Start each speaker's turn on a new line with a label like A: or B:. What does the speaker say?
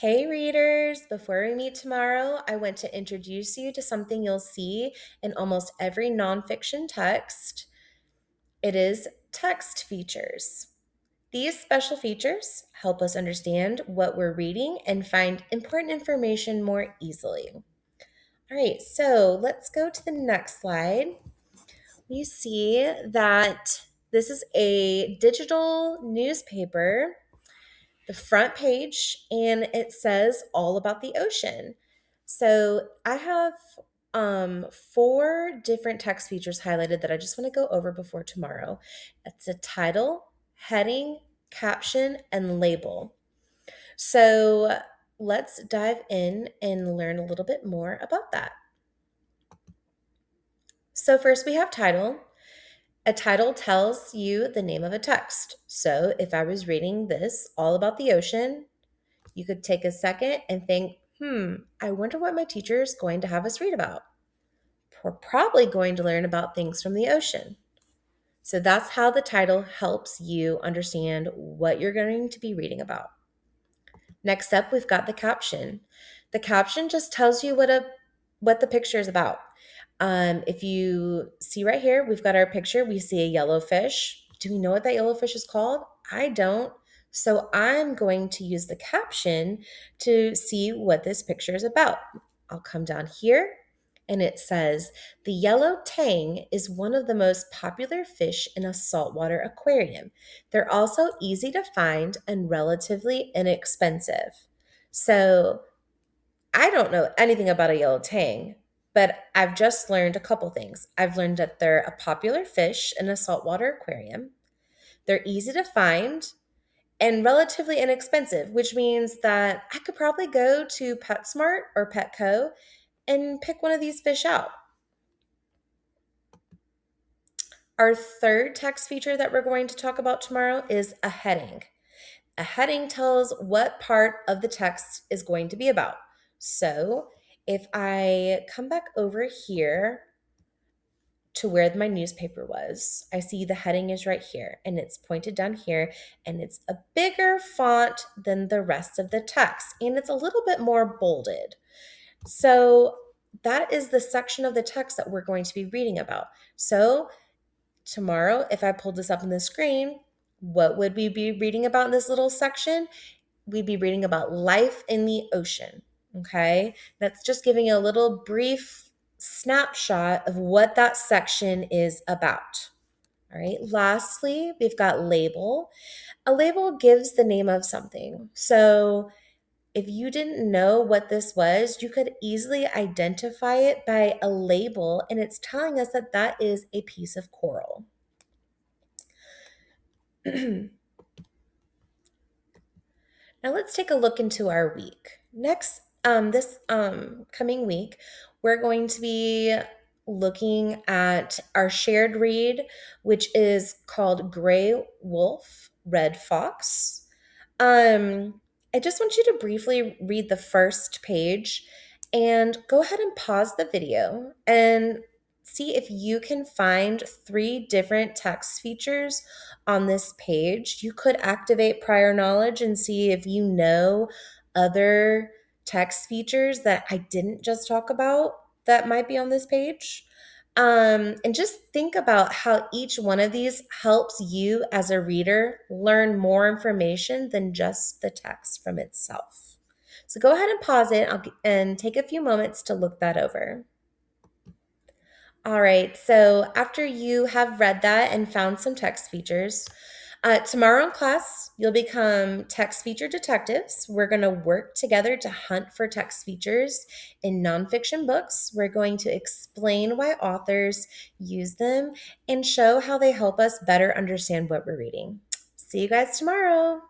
A: Hey readers, before we meet tomorrow, I want to introduce you to something you'll see in almost every nonfiction text. It is text features. These special features help us understand what we're reading and find important information more easily. All right, so let's go to the next slide. We see that this is a digital newspaper, the front page, and it says all about the ocean. So I have four different text features highlighted that I just want to go over before tomorrow. It's a title, heading, caption, and label. So let's dive in and learn a little bit more about that. So first we have title. A title tells you the name of a text. So if I was reading this all about the ocean, you could take a second and think, I wonder what my teacher is going to have us read about. We're probably going to learn about things from the ocean. So that's how the title helps you understand what you're going to be reading about. Next up, we've got the caption. The caption just tells you what the picture is about. If you see right here, we've got our picture. We see a yellow fish. Do we know what that yellow fish is called? I don't. So I'm going to use the caption to see what this picture is about. I'll come down here and it says, the yellow tang is one of the most popular fish in a saltwater aquarium. They're also easy to find and relatively inexpensive. So I don't know anything about a yellow tang, but I've just learned a couple things. I've learned that they're a popular fish in a saltwater aquarium. They're easy to find and relatively inexpensive, which means that I could probably go to PetSmart or Petco and pick one of these fish out. Our third text feature that we're going to talk about tomorrow is a heading. A heading tells what part of the text is going to be about. So if I come back over here to where my newspaper was, I see the heading is right here and it's pointed down here and it's a bigger font than the rest of the text and it's a little bit more bolded. So that is the section of the text that we're going to be reading about. So tomorrow, if I pulled this up on the screen, what would we be reading about in this little section? We'd be reading about life in the ocean. Okay. That's just giving you a little brief snapshot of what that section is about. All right. Lastly, we've got label. A label gives the name of something. So if you didn't know what this was, you could easily identify it by a label, and it's telling us that that is a piece of coral. Now let's take a look into our week. Next, this coming week, we're going to be looking at our shared read, which is called Gray Wolf, Red Fox. I just want you to briefly read the first page and go ahead and pause the video and see if you can find three different text features on this page. You could activate prior knowledge and see if you know other text features that I didn't just talk about that might be on this page. And just think about how each one of these helps you as a reader learn more information than just the text from itself. So go ahead and pause it and take a few moments to look that over. All right, so after you have read that and found some text features, tomorrow in class, you'll become text feature detectives. We're going to work together to hunt for text features in nonfiction books. We're going to explain why authors use them and show how they help us better understand what we're reading. See you guys tomorrow.